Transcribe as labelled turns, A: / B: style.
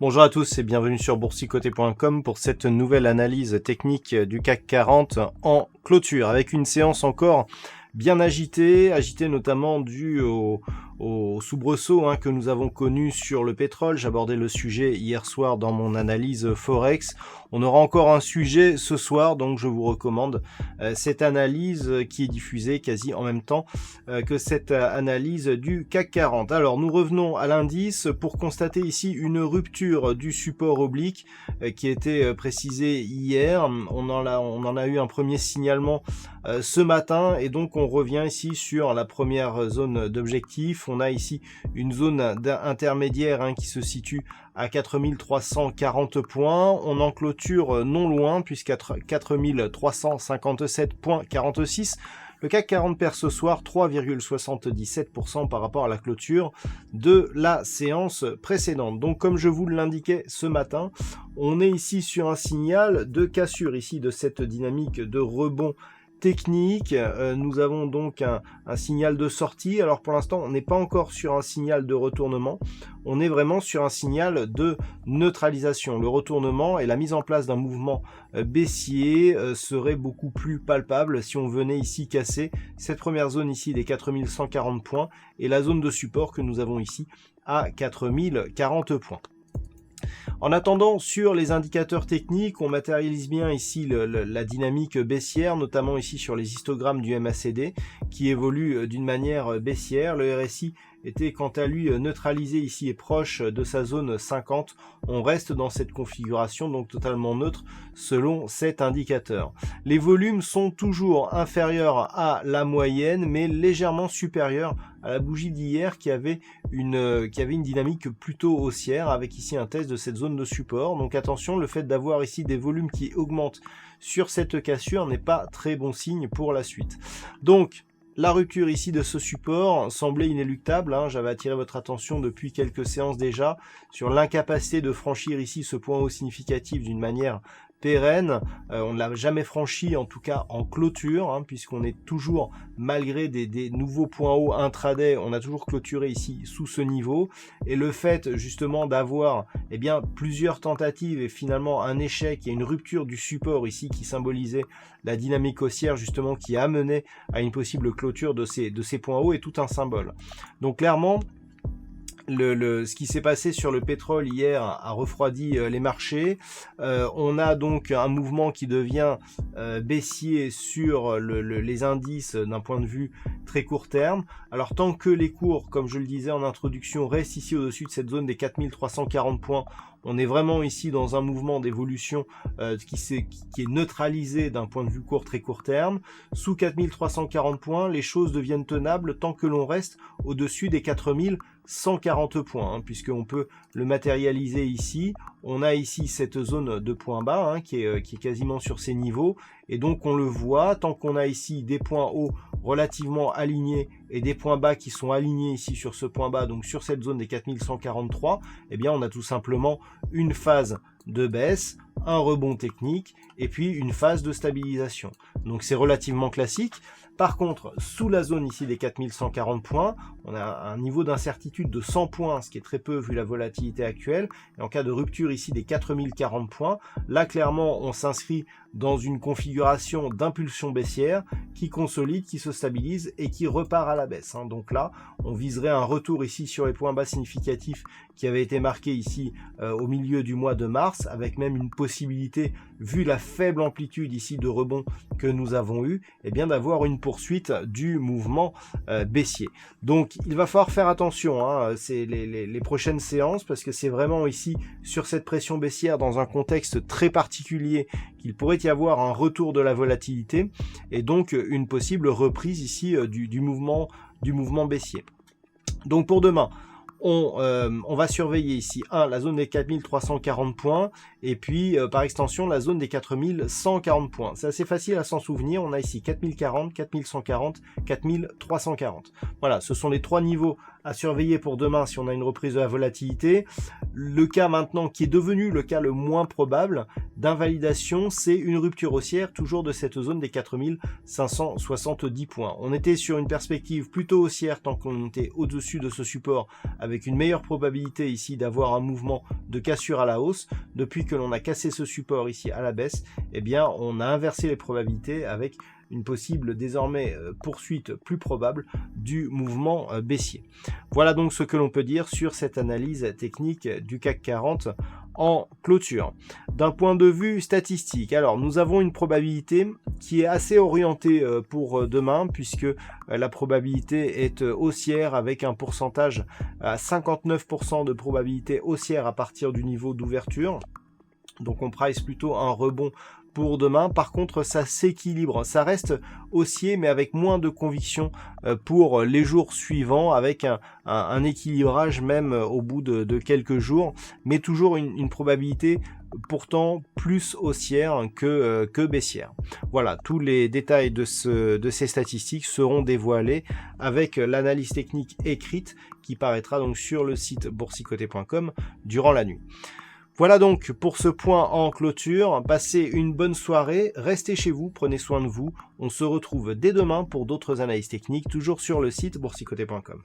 A: Bonjour à tous et bienvenue sur boursicoté.com pour cette nouvelle analyse technique du CAC 40 en clôture avec une séance encore bien agitée notamment due au soubresaut que nous avons connu sur le pétrole. J'abordais le sujet hier soir dans mon analyse Forex. On aura encore un sujet ce soir, donc je vous recommande cette analyse qui est diffusée quasi en même temps que cette analyse du CAC 40. Alors nous revenons à l'indice pour constater ici une rupture du support oblique qui a été précisé hier. On en a eu un premier signalement ce matin et donc on revient ici sur la première zone d'objectif. On a ici une zone intermédiaire qui se situe à 4340 points. On en clôture non loin puisqu'à 4357,46. Le CAC 40 perd ce soir 3,77% par rapport à la clôture de la séance précédente. Donc comme je vous l'indiquais ce matin, on est ici sur un signal de cassure ici de cette dynamique de rebond technique. Nous avons donc un signal de sortie. Alors pour l'instant, on n'est pas encore sur un signal de retournement. On est vraiment sur un signal de neutralisation. Le retournement et la mise en place d'un mouvement baissier serait beaucoup plus palpable si on venait ici casser cette première zone ici des 4140 points et la zone de support que nous avons ici à 4040 points. En attendant, sur les indicateurs techniques, on matérialise bien ici la dynamique baissière, notamment ici sur les histogrammes du MACD, qui évolue d'une manière baissière. Le RSI était quant à lui neutralisé ici et proche de sa zone 50. On reste dans cette configuration, donc totalement neutre selon cet indicateur. Les volumes sont toujours inférieurs à la moyenne, mais légèrement supérieurs à la bougie d'hier qui avait une dynamique plutôt haussière, avec ici un test de cette zone de support. Donc attention, le fait d'avoir ici des volumes qui augmentent sur cette cassure n'est pas très bon signe pour la suite. Donc la rupture ici de ce support semblait inéluctable. J'avais attiré votre attention depuis quelques séances déjà sur l'incapacité de franchir ici ce point haut significatif d'une manière pérenne. On ne l'a jamais franchi, en tout cas en clôture, puisqu'on est toujours, malgré des nouveaux points hauts intraday, on a toujours clôturé ici sous ce niveau. Et le fait justement d'avoir plusieurs tentatives et finalement un échec et une rupture du support ici qui symbolisait la dynamique haussière justement qui a mené à une possible clôture de ces points hauts est tout un symbole. Donc clairement, ce qui s'est passé sur le pétrole hier a refroidi les marchés. On a donc un mouvement qui devient baissier sur les indices d'un point de vue très court terme. Alors tant que les cours, comme je le disais en introduction, restent ici au-dessus de cette zone des 4340 points, on est vraiment ici dans un mouvement d'évolution qui est neutralisé d'un point de vue très court terme. Sous 4340 points, les choses deviennent tenables tant que l'on reste au-dessus des 4140 points, puisqu'on peut le matérialiser ici. On a ici cette zone de points bas qui est quasiment sur ces niveaux. Et donc on le voit, tant qu'on a ici des points hauts relativement alignés et des points bas qui sont alignés ici sur ce point bas, donc sur cette zone des 4143, on a tout simplement une phase de baisse, un rebond technique et puis une phase de stabilisation. Donc c'est relativement classique. Par contre, sous la zone ici des 4140 points, on a un niveau d'incertitude de 100 points, ce qui est très peu vu la volatilité actuelle. Et en cas de rupture ici des 4040 points, là clairement on s'inscrit dans une configuration d'impulsion baissière qui consolide, qui se stabilise et qui repart à la baisse. Donc là, on viserait un retour ici sur les points bas significatifs qui avaient été marqués ici au milieu du mois de mars, avec même une possibilité, vu la faible amplitude ici de rebond que nous avons eu, d'avoir une poursuite du mouvement baissier. Donc il va falloir faire attention, c'est les prochaines séances, parce que c'est vraiment ici sur cette pression baissière dans un contexte très particulier qu'il pourrait y avoir un retour de la volatilité et donc une possible reprise ici du mouvement baissier. Donc pour demain, on va surveiller ici la zone des 4340 points et puis par extension la zone des 4140 points. C'est assez facile à s'en souvenir. On a ici 4040, 4140, 4340. Voilà, ce sont les trois niveaux à surveiller pour demain si on a une reprise de la volatilité. Le cas maintenant qui est devenu le cas le moins probable d'invalidation, c'est une rupture haussière toujours de cette zone des 4570 points. On était sur une perspective plutôt haussière tant qu'on était au-dessus de ce support avec une meilleure probabilité ici d'avoir un mouvement de cassure à la hausse. Depuis que l'on a cassé ce support ici à la baisse, eh bien on a inversé les probabilités avec une possible désormais poursuite plus probable du mouvement baissier. Voilà donc ce que l'on peut dire sur cette analyse technique du CAC 40 en clôture. D'un point de vue statistique, alors nous avons une probabilité qui est assez orientée pour demain puisque la probabilité est haussière avec un pourcentage à 59% de probabilité haussière à partir du niveau d'ouverture. Donc on price plutôt un rebond pour demain. Par contre, ça s'équilibre, ça reste haussier, mais avec moins de conviction pour les jours suivants, avec un équilibrage même au bout de quelques jours, mais toujours une probabilité pourtant plus haussière que baissière. Voilà, tous les détails de ces statistiques seront dévoilés avec l'analyse technique écrite qui paraîtra donc sur le site boursicoté.com durant la nuit. Voilà donc pour ce point en clôture. Passez une bonne soirée, restez chez vous, prenez soin de vous. On se retrouve dès demain pour d'autres analyses techniques, toujours sur le site boursicoté.com.